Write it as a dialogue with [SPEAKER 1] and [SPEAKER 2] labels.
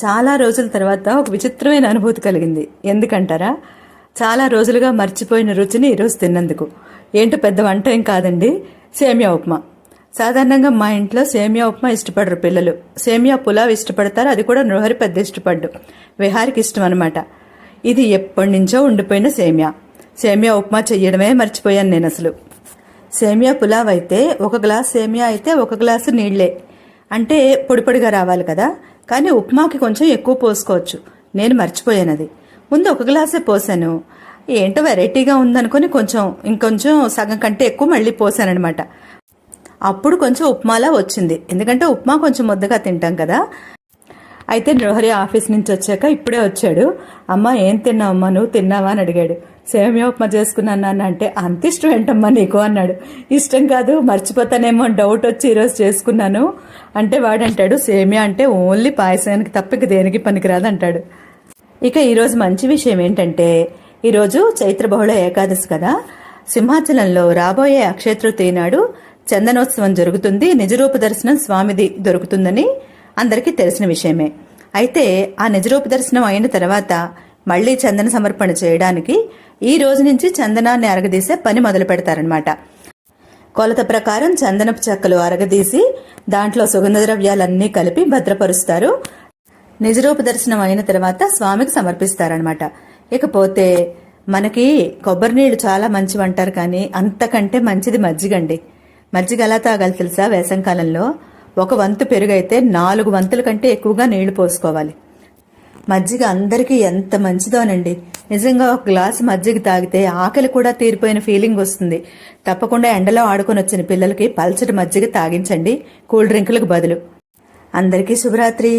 [SPEAKER 1] చాలా రోజుల తర్వాత ఒక విచిత్రమైన అనుభూతి కలిగింది. ఎందుకంటారా? చాలా రోజులుగా మర్చిపోయిన రుచిని ఈరోజు తిన్నందుకు. ఏంటో పెద్ద వంట ఏం కాదండి, సేమియా ఉప్మా. సాధారణంగా మా ఇంట్లో సేమియా ఉప్మా ఇష్టపడరు పిల్లలు. సేమియా పులావ్ ఇష్టపడతారు, అది కూడా నృహరి పెద్ద ఇష్టపడ్డు. విహారికి ఇష్టం అనమాట. ఇది ఎప్పటి నుంచో ఉండిపోయిన సేమియా ఉప్మా చెయ్యడమే మర్చిపోయాను నేను అసలు. సేమియా పులావ్ అయితే ఒక గ్లాస్ సేమియా అయితే ఒక గ్లాసు నీళ్లే, అంటే పొడి పొడిగా రావాలి కదా. కానీ ఉప్మాకి కొంచెం ఎక్కువ పోసుకోవచ్చు. నేను మర్చిపోయాను అది. ముందు ఒక గ్లాసే పోసాను. ఏంటో వెరైటీగా ఉందనుకుని ఇంకొంచెం సగం కంటే ఎక్కువ మళ్ళీ పోసానమాట. అప్పుడు కొంచెం ఉప్మాలా వచ్చింది, ఎందుకంటే ఉప్మా కొంచెం ముద్దగా తింటాం కదా. అయితే నృహరి ఆఫీస్ నుంచి వచ్చాక ఇప్పుడే వచ్చాడు. అమ్మ ఏం తిన్నావమ్మా, నువ్వు తిన్నావా అని అడిగాడు. సేమియా ఉప్మా చేసుకున్నాను నాన్న అంటే, అంత ఇష్టం ఏంటమ్మా నీకు అన్నాడు. ఇష్టం కాదు, మర్చిపోతానేమో డౌట్ వచ్చి ఈరోజు చేసుకున్నాను అంటే వాడంటాడు, సేమియా అంటే ఓన్లీ పాయసానికి తప్ప ఇక దేనికి పనికిరాదు అంటాడు. ఇక ఈరోజు మంచి విషయం ఏంటంటే, ఈరోజు చైత్ర బహుళ ఏకాదశి కదా. సింహాచలంలో రాబోయే అక్షయ తృతీయ నాడు చందనోత్సవం జరుగుతుంది. నిజరూప దర్శనం స్వామిది దొరుకుతుందని అందరికీ తెలిసిన విషయమే. అయితే ఆ నిజరూప దర్శనం అయిన తర్వాత మళ్లీ చందన సమర్పణ చేయడానికి ఈ రోజు నుంచి చందనాన్ని అరగదీసే పని మొదలు పెడతారనమాట. కొలత ప్రకారం చందనపు చెక్కలు అరగదీసి దాంట్లో సుగంధ ద్రవ్యాలన్నీ కలిపి భద్రపరుస్తారు. నిజరూప దర్శనం అయిన తర్వాత స్వామికి సమర్పిస్తారనమాట. ఇకపోతే మనకి కొబ్బరి నీళ్లు చాలా మంచివి అంటారు, కానీ అంతకంటే మంచిది మజ్జిగండి. మజ్జిగ ఎలా తాగాలి తెలుసా? వేసంకాలంలో 1 వంతు పెరుగైతే 4 వంతుల కంటే ఎక్కువగా నీళ్లు పోసుకోవాలి. మజ్జిగ అందరికీ ఎంత మంచిదోనండి. నిజంగా ఒక గ్లాసు మజ్జిగ తాగితే ఆకలి కూడా తీరిపోయిన ఫీలింగ్ వస్తుంది. తప్పకుండా ఎండలో ఆడుకొని వచ్చిన పిల్లలకి పల్చటి మజ్జిగ తాగించండి కూల్ డ్రింకులకు బదులు. అందరికీ శుభరాత్రి.